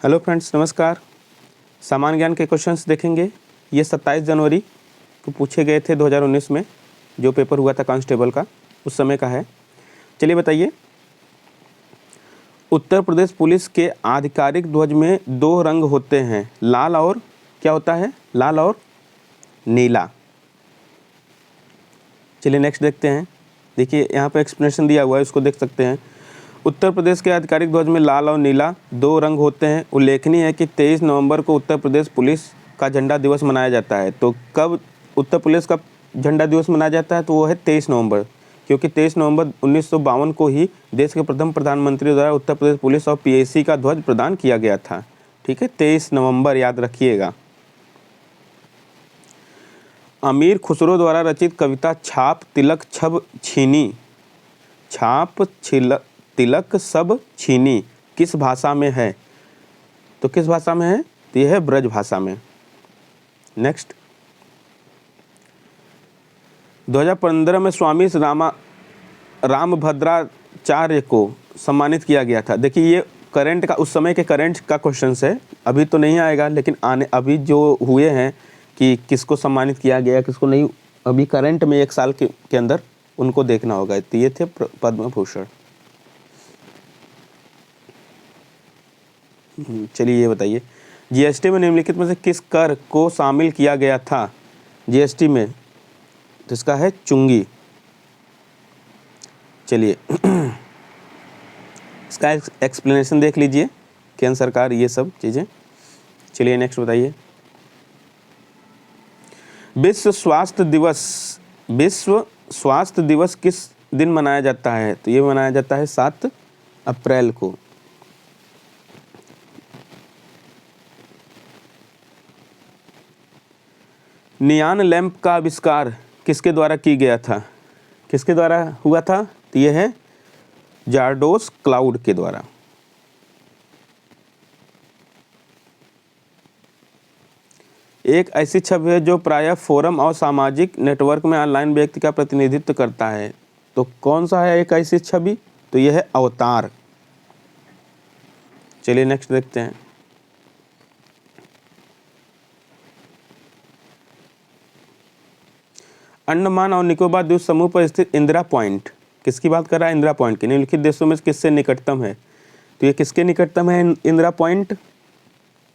Hello friends, नमस्कार। सामान्य ज्ञान के क्वेश्चंस देखेंगे। ये 27 जनवरी को पूछे गए थे 2019 में, जो पेपर हुआ था कांस्टेबल का, उस समय का है। चलिए बताइए, उत्तर प्रदेश पुलिस के आधिकारिक ध्वज में 2 रंग होते हैं, लाल और क्या होता है, लाल और नीला। चलिए नेक्स्ट देखते हैं। देखिए यहाँ पे एक्सप्लेनेशन दिया हुआ है, उसको देख सकते हैं। उत्तर प्रदेश के आधिकारिक ध्वज में लाल और नीला 2 रंग होते हैं। उल्लेखनीय है कि 23 नवंबर को उत्तर प्रदेश पुलिस का झंडा दिवस मनाया जाता है। तो कब उत्तर प्रदेश का झंडा दिवस मनाया जाता है? तो वो है 23 नवंबर, क्योंकि 23 नवंबर 1952 को ही देश के प्रथम प्रधानमंत्री द्वारा उत्तर प्रदेश पुलिस और पीएसी का ध्वज प्रदान किया गया था। ठीक है, 23 नवंबर याद रखिएगा। अमीर खुसरो द्वारा रचित कविता छाप तिलक छब छीनी, छाप तिलक सब छीनी किस भाषा में है? तो किस भाषा में है? तो यह है ब्रज भाषा में। नेक्स्ट, 2015 में स्वामी रामभद्राचार्य को सम्मानित किया गया था। देखिए ये करंट का, उस समय के करंट का क्वेश्चन है। अभी तो नहीं आएगा, लेकिन अभी जो हुए हैं कि किसको सम्मानित किया गया, किसको नहीं, अभी करंट में 1 साल के अंदर उनको देखना होगा। तो ये थे पद्म भूषण। चलिए ये बताइए, जीएसटी में निम्नलिखित में से किस कर को शामिल किया गया था? जीएसटी में तो इसका है चुंगी। चलिए इसका एक्सप्लेनेशन देख लीजिए, केंद्र सरकार, ये सब चीज़ें। चलिए नेक्स्ट बताइए, विश्व स्वास्थ्य दिवस किस दिन मनाया जाता है? तो ये मनाया जाता है 7 अप्रैल को। नियॉन लैंप का आविष्कार किसके द्वारा की गया था? किसके द्वारा हुआ था? तो यह है जार्डोस क्लाउड के द्वारा। एक ऐसी छवि है जो प्रायः फोरम और सामाजिक नेटवर्क में ऑनलाइन व्यक्ति का प्रतिनिधित्व करता है। तो कौन सा है एक ऐसी छवि? तो यह है अवतार। चलिए नेक्स्ट देखते हैं, अंडमान और निकोबार द्वीप समूह पर स्थित इंदिरा पॉइंट, किसकी बात कर रहा है? इंदिरा पॉइंट की। निम्नलिखित देशों में किससे निकटतम है? तो ये किसके निकटतम है इंदिरा पॉइंट?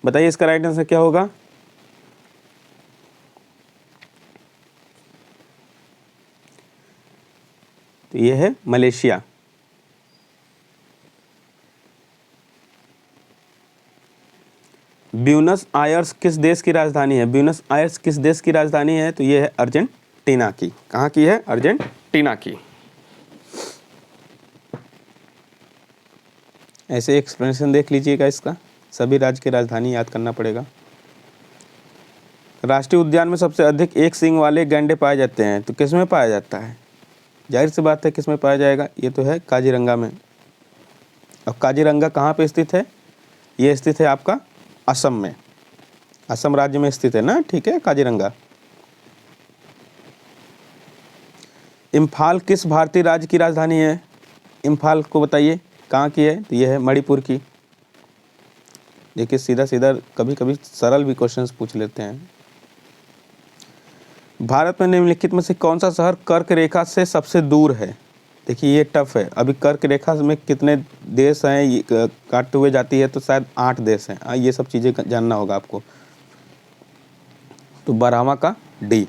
बताइए इसका राइट आंसर क्या होगा? तो ये है मलेशिया। ब्यूनस आयर्स किस देश की राजधानी है? ब्यूनस आयर्स किस देश की राजधानी है? तो ये है अर्जेंटीना की। कहाँ की है? अर्जेंटीना की। ऐसे एक्सप्लेनेशन देख लीजिएगा इसका, सभी राज्य की राजधानी याद करना पड़ेगा। राष्ट्रीय उद्यान में सबसे अधिक एक सींग वाले गैंडे पाए जाते हैं। तो किस में पाया जाता है? जाहिर सी बात है किस में पाया जाएगा, ये तो है काजीरंगा में। अब काजीरंगा कहाँ पे स्थित है? ये स्थित है आपका असम में, असम राज्य में स्थित है ना। ठीक है, काजीरंगा। इम्फाल किस भारतीय राज्य की राजधानी है? इम्फाल को बताइए कहाँ की है? तो ये है मणिपुर की। देखिए सीधा सीधा कभी कभी सरल भी क्वेश्चंस पूछ लेते हैं। भारत में निम्नलिखित में से कौन सा शहर कर्क रेखा से सबसे दूर है? देखिए ये टफ है। अभी कर्क रेखा में कितने देश हैं काटते हुए जाती है? तो शायद 8 देश हैं। ये सब चीज़ें जानना होगा आपको। तो 12वां का डी।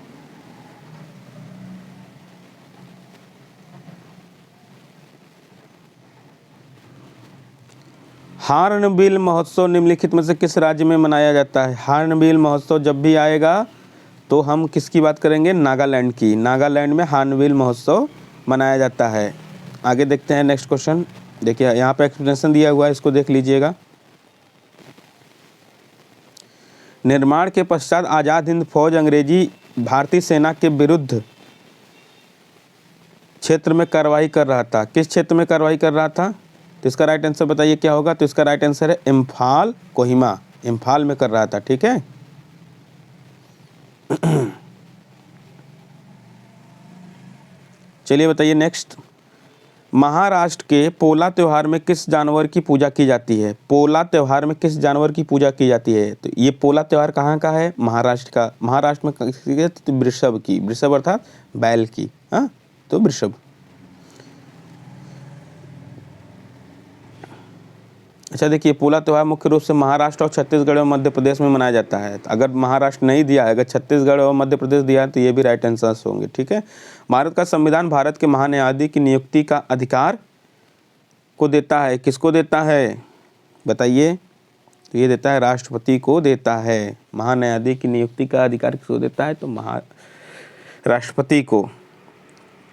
हार्नबिल महोत्सव निम्नलिखित में से किस राज्य में मनाया जाता है? हार्नबिल महोत्सव जब भी आएगा तो हम किसकी बात करेंगे? नागालैंड की। नागालैंड में हार्नबिल महोत्सव मनाया जाता है। आगे देखते हैं नेक्स्ट क्वेश्चन। देखिए यहाँ पे एक्सप्लेनेशन दिया हुआ है, इसको देख लीजिएगा। निर्माण के पश्चात आज़ाद हिंद फौज अंग्रेजी भारतीय सेना के विरुद्ध क्षेत्र में कार्रवाई कर रहा था। किस क्षेत्र में कार्रवाई कर रहा था? तो इसका राइट आंसर बताइए क्या होगा? तो इसका राइट आंसर है इम्फाल कोहिमा। इम्फाल में कर रहा था। ठीक है, चलिए बताइए नेक्स्ट, महाराष्ट्र के पोला त्योहार में किस जानवर की पूजा की जाती है? पोला त्योहार में किस जानवर की पूजा की जाती है? तो ये पोला त्योहार कहाँ का है? महाराष्ट्र का। महाराष्ट्र में किसकी है? तो वृषभ की। वृषभ अर्थात बैल की। हाँ, तो वृषभ। अच्छा देखिए, पोला त्योहार मुख्य रूप से महाराष्ट्र और छत्तीसगढ़ और मध्य प्रदेश में मनाया जाता है। तो अगर महाराष्ट्र नहीं दिया है, अगर छत्तीसगढ़ और मध्य प्रदेश दिया है तो ये भी राइट आंसर्स होंगे। ठीक है। भारत का संविधान भारत के महान्यायाधीश की नियुक्ति का अधिकार को देता है। किसको देता है बताइए? तो ये देता है राष्ट्रपति को देता है। महान्यायाधीश की नियुक्ति का अधिकार किसको देता है? तो राष्ट्रपति को।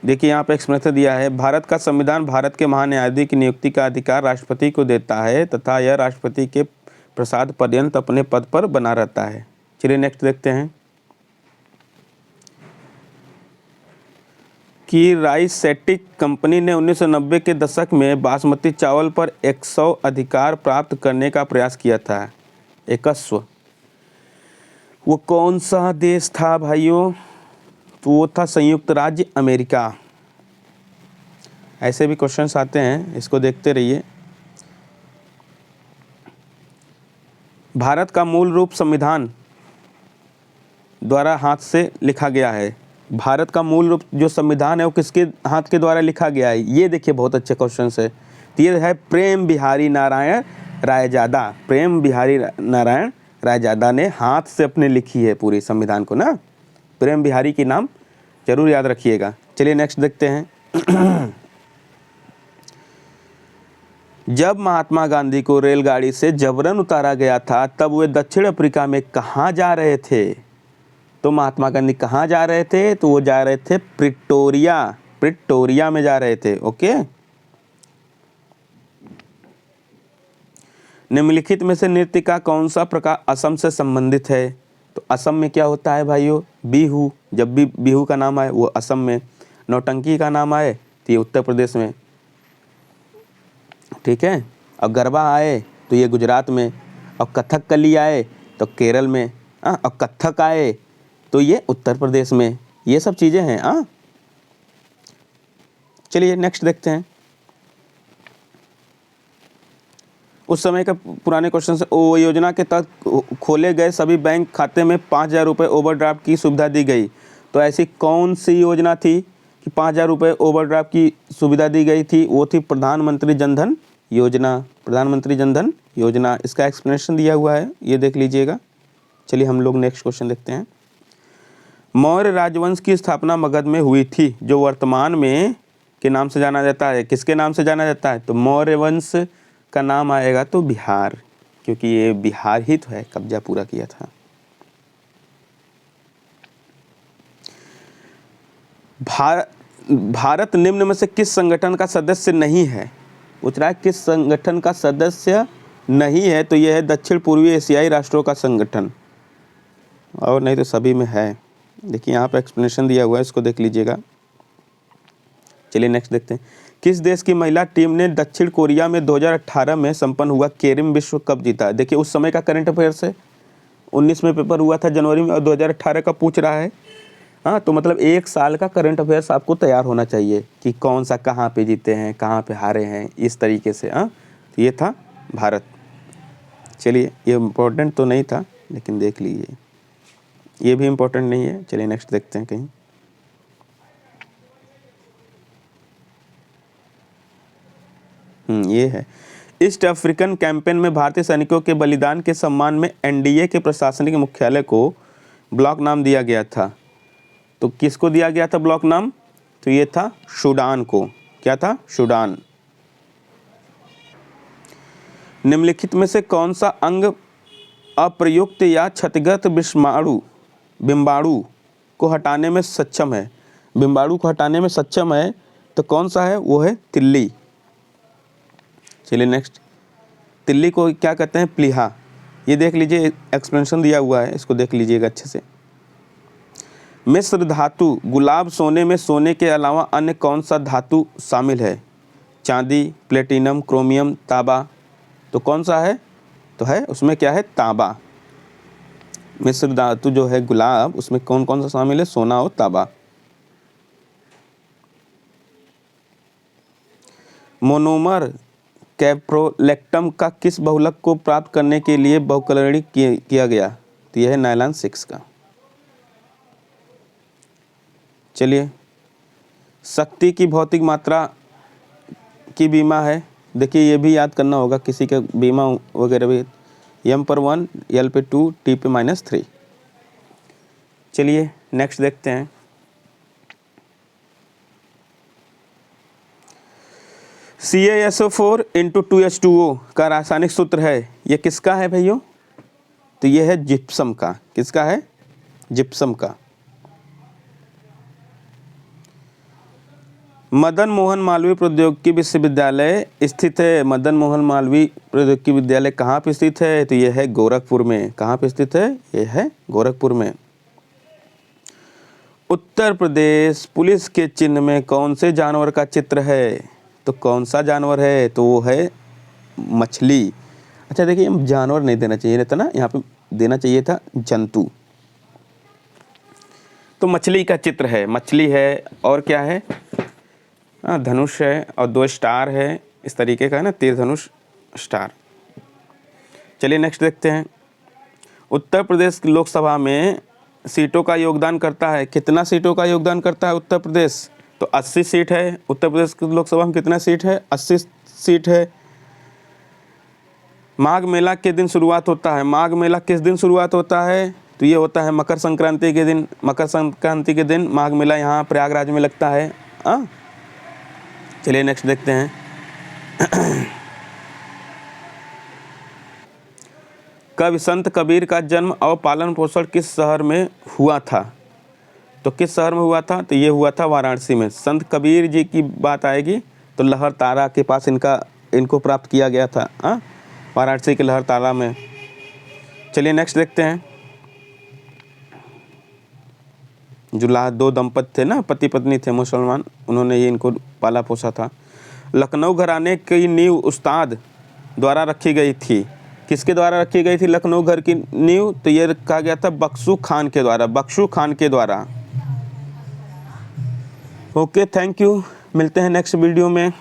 देखिए यहाँ पे एक्सप्लेनेशन दिया है, भारत का संविधान भारत के महान्यायाधीश की नियुक्ति का अधिकार राष्ट्रपति को देता है तथा यह राष्ट्रपति के प्रसाद पर्यंत अपने पद पर बना रहता है। चलिए नेक्स्ट देखते हैं कि राइसेटिक कंपनी ने 1990 के दशक में बासमती चावल पर 100 अधिकार प्राप्त करने का प्रयास किया था। एकस्व वो कौन सा देश था भाइयों? तो वो था संयुक्त राज्य अमेरिका। ऐसे भी क्वेश्चंस आते हैं, इसको देखते रहिए। भारत का मूल रूप संविधान द्वारा हाथ से लिखा गया है। भारत का मूल रूप जो संविधान है वो किसके हाथ के द्वारा लिखा गया है? ये देखिए बहुत अच्छे क्वेश्चन है। तो ये है प्रेम बिहारी नारायण रायजादा। प्रेम बिहारी नारायण रायजादा ने हाथ से अपने लिखी है पूरी संविधान को ना। प्रेम बिहारी की नाम जरूर याद रखिएगा। चलिए नेक्स्ट देखते हैं। जब महात्मा गांधी को रेलगाड़ी से जबरन उतारा गया था तब वे दक्षिण अफ्रीका में कहाँ जा रहे थे? तो महात्मा गांधी कहाँ जा रहे थे? तो वो जा रहे थे प्रिटोरिया। प्रिटोरिया में जा रहे थे। ओके। निम्नलिखित में से नृत्य का कौन सा प्रकार असम से संबंधित है? तो असम में क्या होता है भाइयों? बिहू। जब भी बिहू का नाम आए वो असम में, नौटंकी का नाम आए तो ये उत्तर प्रदेश में। ठीक है। और गरबा आए तो ये गुजरात में, और कथकली आए तो केरल में, और कथक आए तो ये उत्तर प्रदेश में। ये सब चीज़ें हैं। चलिए नेक्स्ट देखते हैं। उस समय का पुराने क्वेश्चन से, ओ योजना के तहत खोले गए सभी बैंक खाते में 5,000 रुपये ओवरड्राफ्ट की सुविधा दी गई। तो ऐसी कौन सी योजना थी कि 5,000 रुपये ओवरड्राफ्ट की सुविधा दी गई थी? वो थी प्रधानमंत्री जनधन योजना। प्रधानमंत्री जनधन योजना, इसका एक्सप्लेनेशन दिया हुआ है, ये देख लीजिएगा। चलिए हम लोग नेक्स्ट क्वेश्चन देखते हैं। मौर्य राजवंश की स्थापना मगध में हुई थी, जो वर्तमान में के नाम से जाना जाता है। किसके नाम से जाना जाता है? तो मौर्य वंश का नाम आएगा तो बिहार, क्योंकि ये बिहार ही तो है कब्जा पूरा किया था। भारत निम्न में से किस संगठन का सदस्य नहीं है? पूछ रहा है किस संगठन का सदस्य नहीं है? तो यह है दक्षिण पूर्वी एशियाई राष्ट्रों का संगठन, और नहीं तो सभी में है। देखिए यहाँ पे एक्सप्लेनेशन दिया हुआ है, इसको देख लीजिएगा। चलिए नेक्स्ट देखते हैं। किस देश की महिला टीम ने दक्षिण कोरिया में 2018 में संपन्न हुआ केरिम विश्व कप जीता? देखिए उस समय का करंट अफेयर्स है, 19 में पेपर हुआ था जनवरी में, और 2018 का पूछ रहा है। हाँ, तो मतलब 1 साल का करंट अफेयर्स आपको तैयार होना चाहिए कि कौन सा कहाँ पे जीते हैं, कहाँ पे हारे हैं, इस तरीके से। तो ये था भारत। चलिए ये इम्पोर्टेंट तो नहीं था, लेकिन देख लीजिए, ये भी इम्पोर्टेंट नहीं है। चलिए नेक्स्ट देखते हैं कहीं। ये है, ईस्ट अफ्रीकन कैंपेन में भारतीय सैनिकों के बलिदान के सम्मान में एनडीए के प्रशासनिक मुख्यालय को ब्लॉक नाम दिया गया था। तो किसको दिया गया था ब्लॉक नाम? तो ये था सूडान को। क्या था? सूडान। निम्नलिखित में से कौन सा अंग अप्रयुक्त या क्षतिग्रस्त बिम्बाणु को हटाने में सक्षम है? बिम्बाणु को हटाने में सक्षम है तो कौन सा है? वो है तिल्ली। चलिए नेक्स्ट। तिल्ली को क्या कहते हैं? प्लीहा। ये देख लीजिए, एक्सप्लेनेशन दिया हुआ है, इसको देख लीजिएगा अच्छे से। मिश्र धातु गुलाब सोने में सोने के अलावा अन्य कौन सा धातु शामिल है? चांदी, प्लेटिनम, क्रोमियम, तांबा। तो कौन सा है? तो है उसमें क्या है? तांबा। मिश्र धातु जो है गुलाब, उसमें कौन कौन सा शामिल है? सोना और तांबा। मोनोमर कैप्रोलेक्टम का किस बहुलक को प्राप्त करने के लिए बहुकलनीय किया गया? तो यह है नायलॉन 6 का। चलिए, शक्ति की भौतिक मात्रा की बीमा है। देखिए ये भी याद करना होगा, किसी का बीमा वगैरह भी, m/1, l/2, t/-3। चलिए नेक्स्ट देखते हैं। CaSO4 × 2H2O का रासायनिक सूत्र है, ये किसका है भैया? तो ये है जिप्सम का। किसका है? जिप्सम का। मदन मोहन मालवीय प्रौद्योगिकी विश्वविद्यालय स्थित है। मदन मोहन मालवीय प्रौद्योगिकी विद्यालय कहाँ पे स्थित है? तो यह है गोरखपुर में। कहाँ पे स्थित है? यह है गोरखपुर में। उत्तर प्रदेश पुलिस के चिन्ह में कौन से जानवर का चित्र है? तो कौन सा जानवर है? तो वो है मछली। अच्छा देखिए, हम जानवर नहीं देना चाहिए था ना, यहाँ पे देना चाहिए था जंतु। तो मछली का चित्र है, मछली है। और क्या है? धनुष है और 2 स्टार है, इस तरीके का है ना, तीर धनुष स्टार। चलिए नेक्स्ट देखते हैं। उत्तर प्रदेश लोकसभा में सीटों का योगदान करता है। कितना सीटों का योगदान करता है उत्तर प्रदेश? तो 80 सीट है। उत्तर प्रदेश की लोकसभा में कितना सीट है? 80 सीट है। माघ मेला के दिन शुरुआत होता है। माघ मेला किस दिन शुरुआत होता है? तो ये होता है मकर संक्रांति के दिन। मकर संक्रांति के दिन माघ मेला यहाँ प्रयागराज में लगता है। चलिए नेक्स्ट देखते हैं। कवि संत कबीर का जन्म और पालन पोषण किस शहर में हुआ था? तो किस शहर में हुआ था? तो ये हुआ था वाराणसी में। संत कबीर जी की बात आएगी तो लहरतारा के पास इनको प्राप्त किया गया था, वाराणसी के लहरतारा में। चलिए नेक्स्ट देखते हैं। जो 2 दंपति थे ना, पति पत्नी थे मुसलमान, उन्होंने ये इनको पाला पोसा था। लखनऊ घराने की नींव उस्ताद द्वारा रखी गई थी। किसके द्वारा रखी गई थी लखनऊ घर की नींव? तो ये कहा गया था बख्शू खान के द्वारा। बख्शू खान के द्वारा। Okay, thank you. मिलते हैं नेक्स्ट वीडियो में।